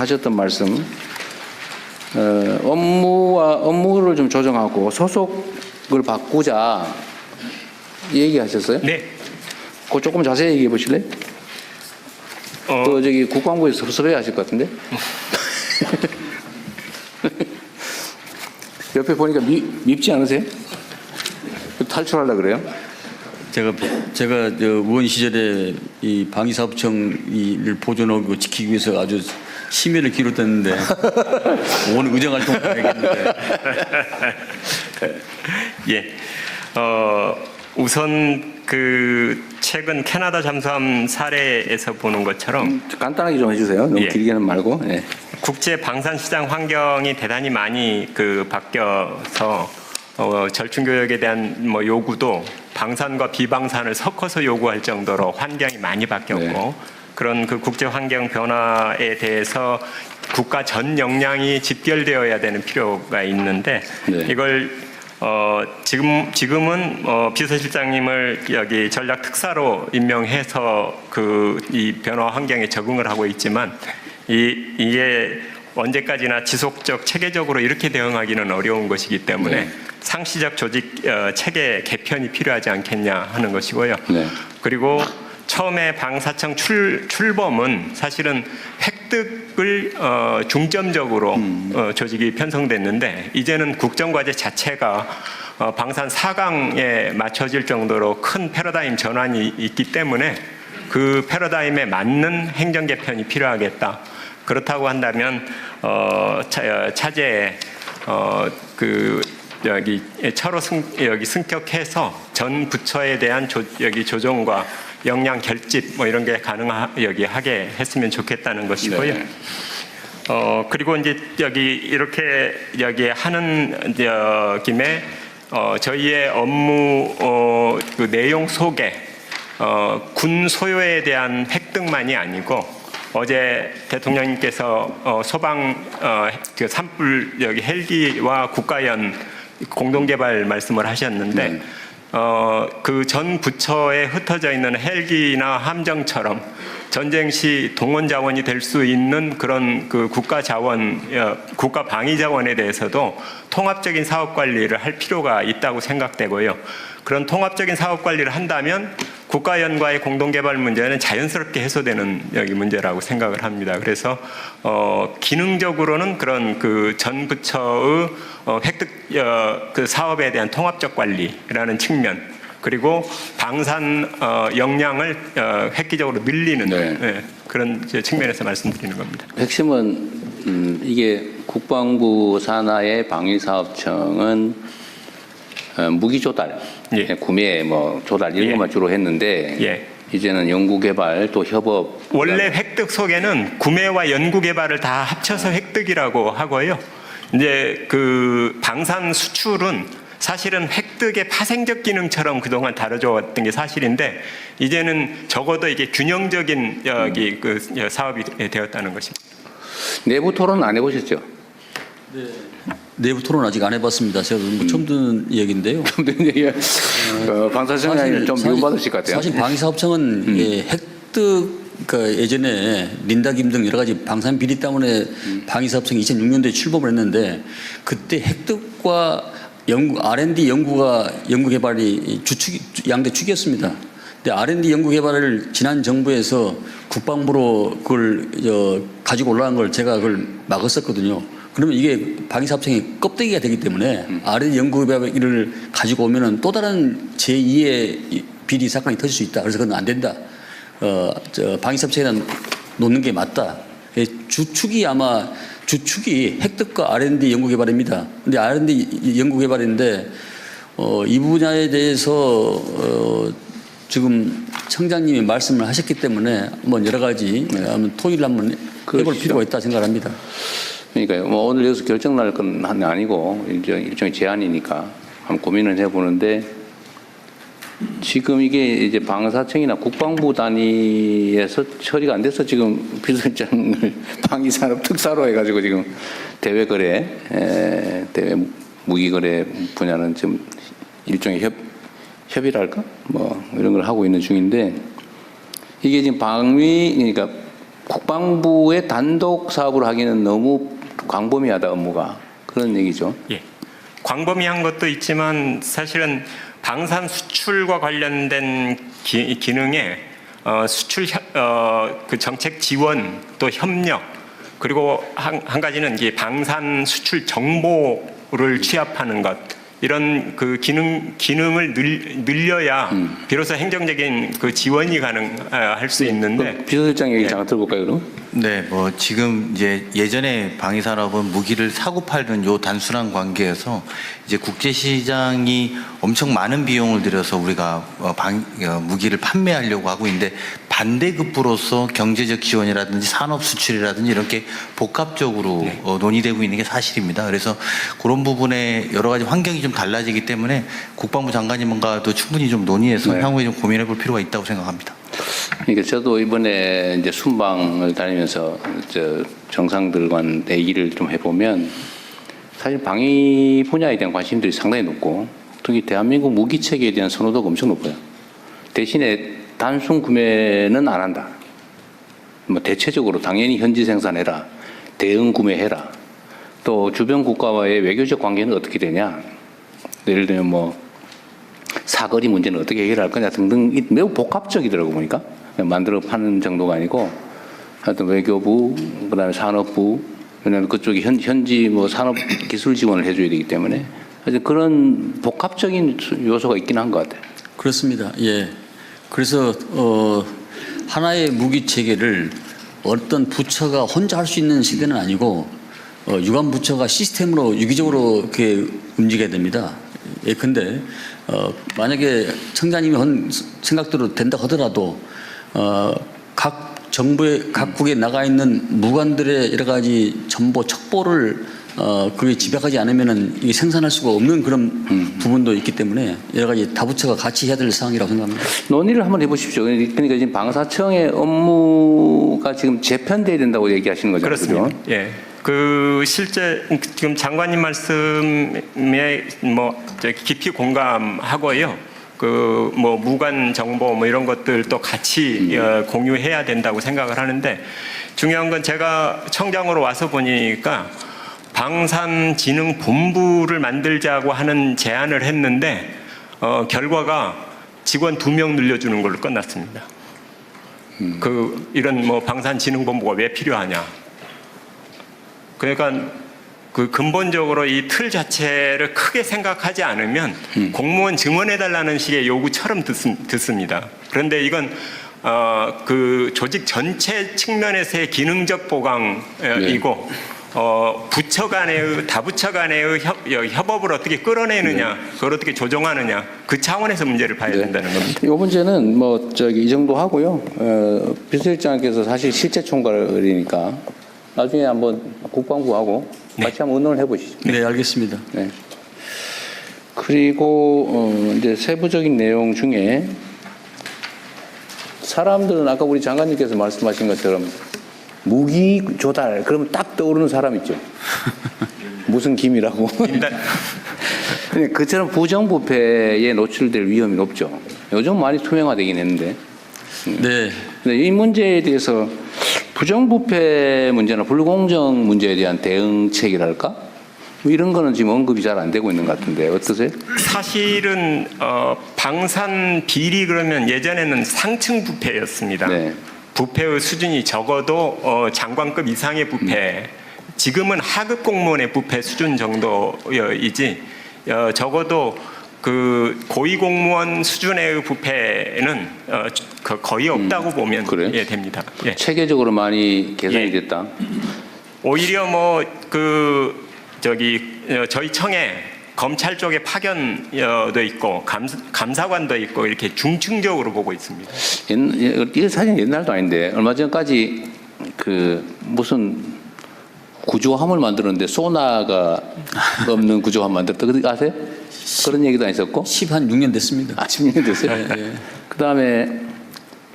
하셨던 말씀, 업무를 좀 조정하고 소속을 바꾸자 얘기하셨어요? 네. 그거 조금 자세히 얘기해 보실래요? 저기 국방부에서 섭섭해 하실 것 같은데? 옆에 보니까 밉지 않으세요? 탈출하려고 그래요? 제가 저 의원 시절에 이 방위사업청을 보존하고 지키기 위해서 아주 심혈을 기울였는데 오늘 의정활동 해야겠는데. 예. 우선 그 최근 캐나다 잠수함 사례에서 보는 것처럼 간단하게 좀 해주세요. 너무 예. 길게는 말고. 예. 국제 방산 시장 환경이 대단히 많이 바뀌어서 절충 교역에 대한 요구도 방산과 비방산을 섞어서 요구할 정도로 환경이 많이 바뀌었고 네. 그런 그 국제 환경 변화에 대해서 국가 전 역량이 집결되어야 되는 필요가 있는데 네. 이걸 지금은 비서실장님을 여기 전략 특사로 임명해서 이 변화 환경에 적응을 하고 있지만 이게 언제까지나 지속적 체계적으로 이렇게 대응하기는 어려운 것이기 때문에 네. 상시적 조직 체계 개편이 필요하지 않겠냐 하는 것이고요. 네. 그리고 처음에 방사청 출범은 사실은 획득을 중점적으로 조직이 편성됐는데 이제는 국정과제 자체가 방산 4강에 맞춰질 정도로 큰 패러다임 전환이 있기 때문에 그 패러다임에 맞는 행정 개편이 필요하겠다. 그렇다고 한다면 차제에 차로 승격해서 전 부처에 대한 조정과 역량 결집 이런 게 하게 했으면 좋겠다는 것이고요. 네. 그리고 이제 이렇게 하는 김에 저희의 업무 그 내용 속에 군 소요에 대한 획득만이 아니고 어제 대통령님께서 소방 그 산불 헬기와 국가연 공동개발 말씀을 하셨는데 그 전 부처에 흩어져 있는 헬기나 함정처럼 전쟁 시 동원 자원이 될 수 있는 그런 그 국가 자원, 국가 방위 자원에 대해서도 통합적인 사업 관리를 할 필요가 있다고 생각되고요. 그런 통합적인 사업 관리를 한다면 국가연과의 공동개발 문제는 자연스럽게 해소되는 문제라고 생각을 합니다. 그래서 기능적으로는 그런 그 전 부처의 획득 그 사업에 대한 통합적 관리라는 측면 그리고 방산 역량을 획기적으로 늘리는 네. 그런 측면에서 말씀드리는 겁니다. 핵심은 이게 국방부 산하의 방위사업청은 무기 조달, 예. 구매, 조달 이런 것만 주로 했는데 예. 이제는 연구개발 또 협업. 원래 획득 속에는 구매와 연구개발을 다 합쳐서 획득이라고 하고요. 이제 그 방산 수출은 사실은 획득의 파생적 기능처럼 그동안 다뤄져 왔던 게 사실인데 이제는 적어도 이게 균형적인 그 사업이 되었다는 것입니다. 내부 토론 안 해보셨죠? 네. 내부 토론 아직 안 해봤습니다. 제가 처음 듣는 얘기인데요. 방사청장님 좀 미움받으실 것 같아요. 사실 방위사업청은 획득 예전에 린다김 등 여러 가지 방산 비리 때문에 방위사업청이 2006년도에 출범을 했는데 그때 획득과 R&D 연구개발이 양대 축이었습니다. 근데 R&D 연구개발을 지난 정부에서 국방부로 그걸 가지고 올라간 걸 제가 그걸 막았었거든요. 그러면 이게 방위사업청이 껍데기가 되기 때문에 R&D 연구개발을 가지고 오면은 또 다른 제2의 비리 사건이 터질 수 있다. 그래서 그건 안 된다. 방위사업청에다 놓는 게 맞다. 주축이 획득과 R&D 연구개발입니다. 근데 R&D 연구개발인데 이 분야에 대해서 지금 청장님이 말씀을 하셨기 때문에 한번 여러 가지 토의를 한번 해볼 필요가 있다 생각합니다. 그러니까요. 오늘 여기서 결정 날 건 아니고 일종의 제안이니까 한번 고민을 해보는데 지금 이게 이제 방사청이나 국방부 단위에서 처리가 안 돼서 지금 비서실장을 방위산업 특사로 해가지고 지금 대외 무기거래 분야는 지금 일종의 협의랄까? 이런 걸 하고 있는 중인데 이게 지금 그러니까 국방부의 단독 사업을 하기는 너무 광범위하다 업무가 그런 얘기죠. 예. 광범위한 것도 있지만 사실은 방산 수출과 관련된 기능에 수출 그 정책 지원 또 협력 그리고 한 가지는 이제 방산 수출 정보를 취합하는 것 이런 그 기능을 늘려야 비로소 행정적인 그 지원이 가능할 수 있는데 비서실장 얘기 잠깐 들어볼까요, 그럼? 네, 뭐 지금 이제 예전에 방위산업은 무기를 사고 팔던 요 단순한 관계에서 이제 국제시장이 엄청 많은 비용을 들여서 우리가 무기를 판매하려고 하고 있는데 반대급부로서 경제적 지원이라든지 산업 수출이라든지 이렇게 복합적으로 논의되고 있는 게 사실입니다. 그래서 그런 부분에 여러 가지 환경이 좀 달라지기 때문에 국방부 장관님과도 충분히 좀 논의해서 향후에 좀 고민해 볼 필요가 있다고 생각합니다. 그러니까 저도 이번에 이제 순방을 다니면서 정상들과 얘기를 좀 해보면 사실 방위 분야에 대한 관심들이 상당히 높고 특히 대한민국 무기 체계에 대한 선호도가 엄청 높아요. 대신에 단순 구매는 안 한다. 뭐 대체적으로 당연히 현지 생산해라, 대응 구매해라. 또 주변 국가와의 외교적 관계는 어떻게 되냐. 예를 들면 뭐 사거리 문제는 어떻게 해결할 거냐 등등 매우 복합적이더라고 보니까 만들어 파는 정도가 아니고 하여튼 외교부 그다음에 산업부 왜냐하면 그쪽이 현지 뭐 산업 기술 지원을 해줘야 되기 때문에 하여튼 그런 복합적인 요소가 있긴 한 것 같아요. 그렇습니다. 예. 그래서 하나의 무기 체계를 어떤 부처가 혼자 할 수 있는 시대는 아니고 유관 부처가 시스템으로 유기적으로 이렇게 움직여야 됩니다. 예, 근데 만약에 청장님이 한 생각대로 된다 하더라도 각 정부의 각국에 나가 있는 무관들의 여러 가지 정보 척보를 그게 집약하지 않으면은 이게 생산할 수가 없는 그런 부분도 있기 때문에 여러 가지 다부처가 같이 해야 될 사항이라고 생각합니다. 논의를 한번 해보십시오. 그러니까 지금 방사청의 업무가 지금 재편돼야 된다고 얘기하시는 거죠. 그렇습니다. 그죠? 예. 그 실제 지금 장관님 말씀에 뭐 깊이 공감하고요. 그 뭐 무관 정보 뭐 이런 것들도 같이 공유해야 된다고 생각을 하는데 중요한 건 제가 청장으로 와서 보니까 방산진흥본부를 만들자고 하는 제안을 했는데 결과가 직원 2명 늘려주는 걸로 끝났습니다. 그 이런 뭐 방산진흥본부가 왜 필요하냐? 그러니까 그 근본적으로 이 틀 자체를 크게 생각하지 않으면 공무원 증언해달라는 식의 요구처럼 듣습니다. 그런데 이건 그 조직 전체 측면에서의 기능적 보강이고 부처 간의 다부처 간의 협업을 어떻게 끌어내느냐, 그걸 어떻게 조정하느냐 그 차원에서 문제를 봐야 된다는 겁니다. 이 문제는 뭐 이 정도 하고요. 비서실장께서 사실 실제 총괄이니까 나중에 한번 국방부하고 같이 한번 의논을 해보시죠. 네, 알겠습니다. 네. 그리고 이제 세부적인 내용 중에 사람들은 아까 우리 장관님께서 말씀하신 것처럼 무기 조달 그러면 딱 떠오르는 사람 있죠. 무슨 김이라고. 그처럼 부정부패에 노출될 위험이 높죠. 요즘 많이 투명화되긴 했는데. 네. 근데 이 문제에 대해서 부정부패 문제나 불공정 문제에 대한 대응책이랄까? 뭐 이런 거는 지금 언급이 잘 안 되고 있는 것 같은데 어떠세요? 사실은 방산 비리 그러면 예전에는 상층 부패였습니다. 네. 부패의 수준이 적어도 장관급 이상의 부패. 지금은 하급 공무원의 부패 수준 정도이지 적어도 그 고위 공무원 수준의 부패는 거의 없다고 보면 예, 됩니다. 예. 체계적으로 많이 개선이 됐다. 오히려 뭐 그 저희 청에 검찰 쪽에 파견도 있고 감사관도 있고 이렇게 중층적으로 보고 있습니다. 이게 사실 옛날도 아닌데 얼마 전까지 그 무슨 구조함을 만들었는데 소나가 없는 구조함 만들었다. 그거 아세요? 그런 얘기도 안 있었고? 16년 됐습니다. 16년 됐어요? 네. 그 다음에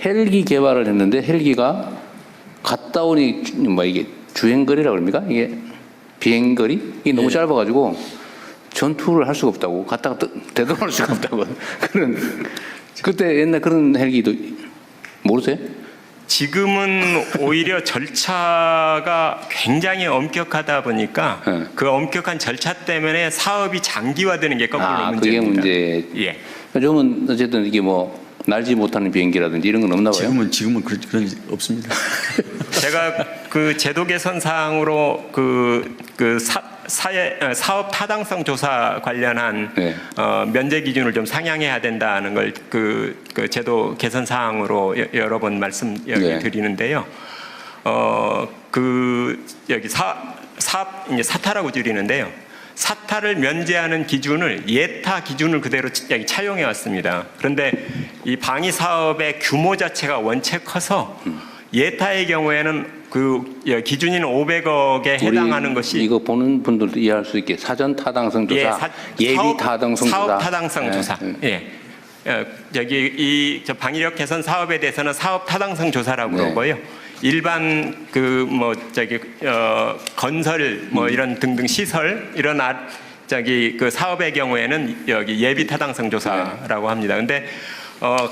헬기 개발을 했는데 헬기가 갔다 오니 뭐 이게 주행거리라고 그럽니까? 이게 비행거리? 이게 너무 짧아가지고 전투를 할 수가 없다고. 갔다가 되돌아올 수가 없다고. 그때 옛날 그런 헬기도 모르세요? 지금은 오히려 절차가 굉장히 엄격하다 보니까 네. 그 엄격한 절차 때문에 사업이 장기화되는 게 거꾸로 그게 문제입니다. 문제. 예. 요즘은 어쨌든 이게 뭐 날지 못하는 비행기라든지 이런 건 없나 봐요. 지금은 그런 일 없습니다. 제가 그 제도 개선 사항으로 사업 타당성 조사 관련한 네. 면제 기준을 좀 상향해야 된다는 걸 그 제도 개선 사항으로 여러 번 말씀 네. 드리는데요. 여기 사업 이제 사타라고 줄이는데요. 사타를 면제하는 기준을 예타 기준을 그대로 여기 차용해 왔습니다. 그런데 이 방위 사업의 규모 자체가 원체 커서 예타의 경우에는 그 기준인 500억에 해당하는 것이 이거 보는 분들도 이해할 수 있게 사전 타당성 조사, 예비 타당성 조사, 사업 타당성 조사. 예. 예. 여기 저 방위력 개선 사업에 대해서는 사업 타당성 조사라고 네. 그러고요. 일반 건설 이런 등등 시설 이런 그 사업의 경우에는 여기 예비 타당성 조사라고 합니다. 근데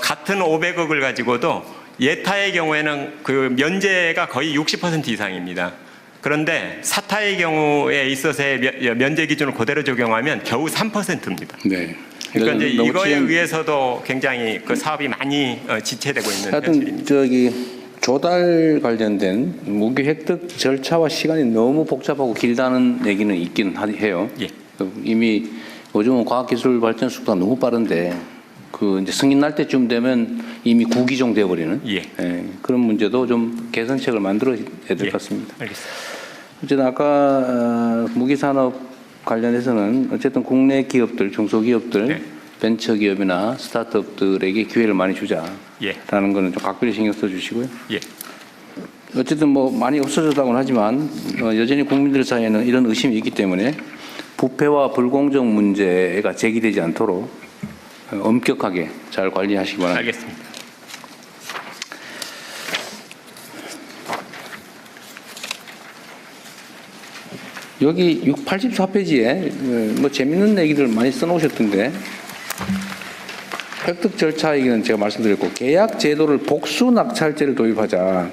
같은 500억을 가지고도 예타의 경우에는 그 면제가 거의 60% 이상입니다. 그런데 사타의 경우에 있어서의 면제 기준을 그대로 적용하면 겨우 3%입니다. 네. 그러니까 이제 너무 이거에 의해서도 굉장히 그 사업이 많이 지체되고 있는 하여튼 현실입니다. 조달 관련된 무기 획득 절차와 시간이 너무 복잡하고 길다는 얘기는 있긴 해요. 예. 이미 요즘은 과학기술 발전 속도가 너무 빠른데 이제 승인 날 때쯤 되면 이미 구기종 되어버리는 예. 그런 문제도 좀 개선책을 만들어야 될 것 같습니다. 알겠습니다. 어쨌든 아까 무기산업 관련해서는 어쨌든 국내 기업들, 중소기업들, 네. 벤처기업이나 스타트업들에게 기회를 많이 주자라는 예. 거는 좀 각별히 신경 써주시고요. 예. 어쨌든 뭐 많이 없어졌다고는 하지만 여전히 국민들 사이에는 이런 의심이 있기 때문에 부패와 불공정 문제가 제기되지 않도록 엄격하게 잘 관리하시기 바랍니다. 알겠습니다. 여기 84페이지에 뭐 재밌는 얘기들 많이 써놓으셨던데 획득 절차 얘기는 제가 말씀드렸고 계약 제도를 복수 낙찰제를 도입하자.